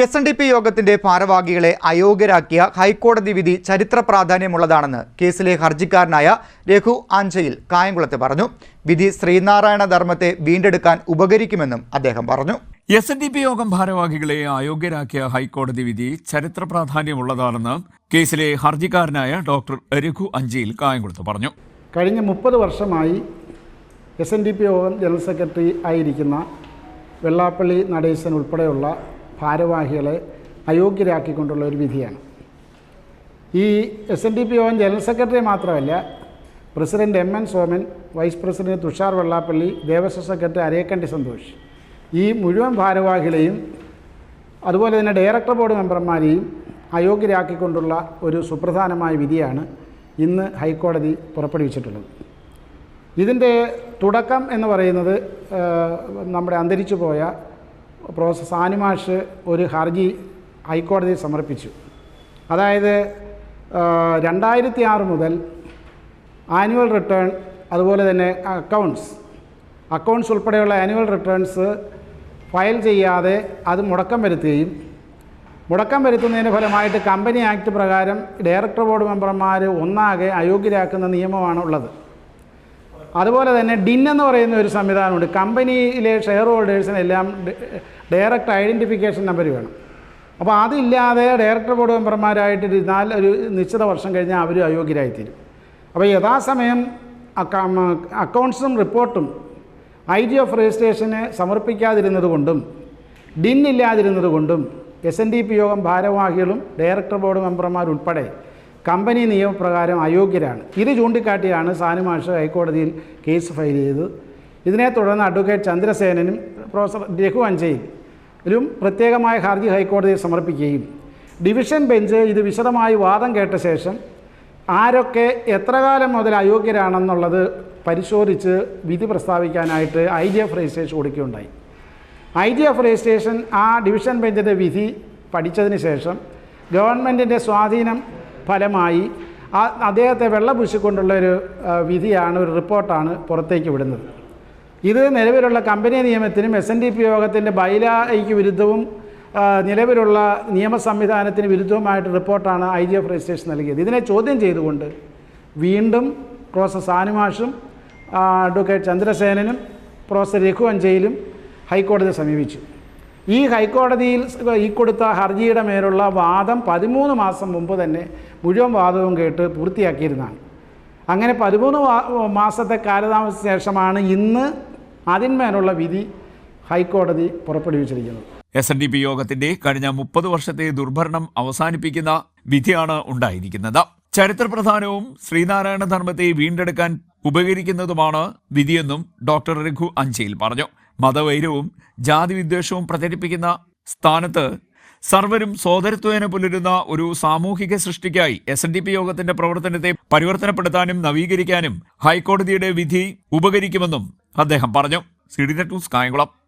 SNDP യോഗത്തിന്റെ ഭാരവാഹികളെ അയോഗ്യരാക്കിയ ഹൈക്കോടതി വിധി ചരിത്ര പ്രാധാന്യമുള്ളതാണെന്ന് കേസിലെ ഹർജിക്കാരനായ രഘു ആഞ്ചയിൽ കായംകുളത്ത് പറഞ്ഞു. വിധി ശ്രീനാരായണ ധർമ്മത്തെ വീണ്ടെടുക്കാൻ ഉപകരിക്കുമെന്നും അദ്ദേഹം പറഞ്ഞു. SNDP യോഗം ഭാരവാഹികളെ അയോഗ്യരാക്കിയ ഹൈക്കോടതി വിധി ചരിത്ര പ്രാധാന്യമുള്ളതാണെന്ന് കേസിലെ ഹർജിക്കാരനായ ഡോക്ടർ രഘു ആഞ്ചയിൽ കായംകുളത്ത് പറഞ്ഞു. കഴിഞ്ഞ 30 വർഷമായി SNDP യോഗം ജനറൽ സെക്രട്ടറി ആയിരിക്കുന്ന വെള്ളാപ്പള്ളി നടേശൻ ഉൾപ്പെടെയുള്ള ഭാരവാഹികളെ അയോഗ്യരാക്കിക്കൊണ്ടുള്ള ഒരു വിധിയാണ്. ഈ SNDP യോഗം ജനറൽ സെക്രട്ടറി മാത്രമല്ല, president MN Soman, vice president Thushar Vellappally, Devaswom secretary Arekkandi Santhosh, ഈ മുഴുവൻ ഭാരവാഹികളെയും അതുപോലെ തന്നെ ഡയറക്ടർ ബോർഡ് മെമ്പർമാരെയും അയോഗ്യരാക്കിക്കൊണ്ടുള്ള ഒരു സുപ്രധാനമായ വിധിയാണ് ഇന്ന് ഹൈക്കോടതി പുറപ്പെടുവിച്ചിട്ടുള്ളത്. ഇതിൻ്റെ തുടക്കം എന്ന് പറയുന്നത് നമ്മുടെ അന്തരിച്ചു പോയ പ്രൊഫസർ സാനിമാഷ് ഒരു ഹർജി ഹൈക്കോടതിയിൽ സമർപ്പിച്ചു. അതായത് 2006 മുതൽ ആനുവൽ റിട്ടേൺ അതുപോലെ തന്നെ അക്കൗണ്ട്സ് ഉൾപ്പെടെയുള്ള ആനുവൽ റിട്ടേൺസ് ഫയൽ ചെയ്യാതെ അത് മുടക്കം വരുത്തുന്നതിന് ഫലമായിട്ട് കമ്പനി ആക്ട് പ്രകാരം ഡയറക്ടർ ബോർഡ് മെമ്പർമാർ ഒന്നാകെ അയോഗ്യരാക്കുന്ന നിയമമാണ് ഉള്ളത്. അതുപോലെ തന്നെ DIN എന്ന് പറയുന്ന ഒരു സംവിധാനമുണ്ട്. കമ്പനിയിലെ ഷെയർ ഹോൾഡേഴ്സിനെല്ലാം ഡയറക്റ്റ് ഐഡൻറ്റിഫിക്കേഷൻ നമ്പർ വേണം. അപ്പോൾ അതില്ലാതെ ഡയറക്ടർ ബോർഡ് മെമ്പർമാരായിട്ട് ഒരു നിശ്ചിത വർഷം കഴിഞ്ഞാൽ അവർ അയോഗ്യരായിത്തീരും. അപ്പോൾ യഥാസമയം അക്കൗണ്ട്സും റിപ്പോർട്ടും IG ഓഫ് രജിസ്ട്രേഷന് സമർപ്പിക്കാതിരുന്നത് കൊണ്ടും DIN ഇല്ലാതിരുന്നത് കൊണ്ടും SNDP യോഗം ഭാരവാഹികളും ഡയറക്ടർ ബോർഡ് മെമ്പർമാരുൾപ്പെടെ കമ്പനി നിയമപ്രകാരം അയോഗ്യരാണ്. ഇത് ചൂണ്ടിക്കാട്ടിയാണ് സാനിമാഷ് ഹൈക്കോടതിയിൽ കേസ് ഫയൽ ചെയ്തത്. ഇതിനെ തുടർന്ന് അഡ്വക്കേറ്റ് ചന്ദ്രസേനനും പ്രൊഫസർ രഘു ആഞ്ചയിലും പ്രത്യേകമായ ഹർജി ഹൈക്കോടതിയിൽ സമർപ്പിക്കുകയും ഡിവിഷൻ ബെഞ്ച് ഇത് വിശദമായി വാദം കേട്ട ശേഷം ആരൊക്കെ എത്ര കാലം മുതൽ അയോഗ്യരാണെന്നുള്ളത് പരിശോധിച്ച് വിധി പ്രസ്താവിക്കാനായിട്ട് IG ഓഫ് രജിസ്ട്രേഷൻ കൊടുക്കുകയുണ്ടായി. IG ഓഫ് രജിസ്ട്രേഷൻ ആ ഡിവിഷൻ ബെഞ്ചിൻ്റെ വിധി പഠിച്ചതിന് ശേഷം ഗവൺമെൻറ്റിൻ്റെ സ്വാധീനം ഫലമായി അദ്ദേഹത്തെ വെള്ളപൂശിക്കൊണ്ടുള്ളൊരു വിധിയാണ്, ഒരു റിപ്പോർട്ടാണ് പുറത്തേക്ക് വിടുന്നത്. ഇത് നിലവിലുള്ള കമ്പനി നിയമത്തിനും SNDP യോഗത്തിൻ്റെ ബൈലായ്ക്ക് വിരുദ്ധവും നിലവിലുള്ള നിയമ സംവിധാനത്തിന് വിരുദ്ധവുമായിട്ട് റിപ്പോർട്ടാണ് IG ഓഫ് രജിസ്ട്രേഷൻ നൽകിയത്. ഇതിനെ ചോദ്യം ചെയ്തുകൊണ്ട് വീണ്ടും പ്രൊഫസർ സാനിമാഷും അഡ്വക്കേറ്റ് ചന്ദ്രസേനനും പ്രൊഫസർ രഘു ആഞ്ചയിലും ഹൈക്കോടതിയെ സമീപിച്ചു. ഈ ഹൈക്കോടതിയിൽ കൊടുത്ത ഹർജിയുടെ മേലുള്ള വാദം 13 മാസം മുമ്പ് തന്നെ മുഴുവൻ വാദവും കേട്ട് പൂർത്തിയാക്കിയിരുന്നതാണ്. അങ്ങനെ 13 മാസത്തെ കാലതാമസത്തിന് ശേഷമാണ് ഇന്ന് അതിന്മേലുള്ള വിധി ഹൈക്കോടതി പുറപ്പെടുവിച്ചിരിക്കുന്നത്. SNDP യോഗത്തിന്റെ കഴിഞ്ഞ 30 വർഷത്തെ ദുർഭരണം അവസാനിപ്പിക്കുന്ന വിധിയാണ് ഉണ്ടായിരിക്കുന്നത്. ചരിത്രപ്രധാനവും ശ്രീനാരായണ ധർമ്മത്തെ വീണ്ടെടുക്കാൻ ഉപകരിക്കുന്നതുമാണ് വിധിയെന്നും ഡോക്ടർ രഘു ആഞ്ചയിൽ പറഞ്ഞു. മതവൈരവും ജാതിവിദ്വേഷവും പ്രചരിപ്പിക്കുന്ന സ്ഥാനത്ത് സർവരും സോദരത്വേന പുലരുന്ന ഒരു സാമൂഹിക സൃഷ്ടിക്കായി SNDP യോഗത്തിന്റെ പ്രവർത്തനത്തെ പരിവർത്തനപ്പെടുത്താനും നവീകരിക്കാനും ഹൈക്കോടതിയുടെ വിധി ഉപകരിക്കുമെന്നും അദ്ദേഹം പറഞ്ഞു. CDNet news Kayamkulam.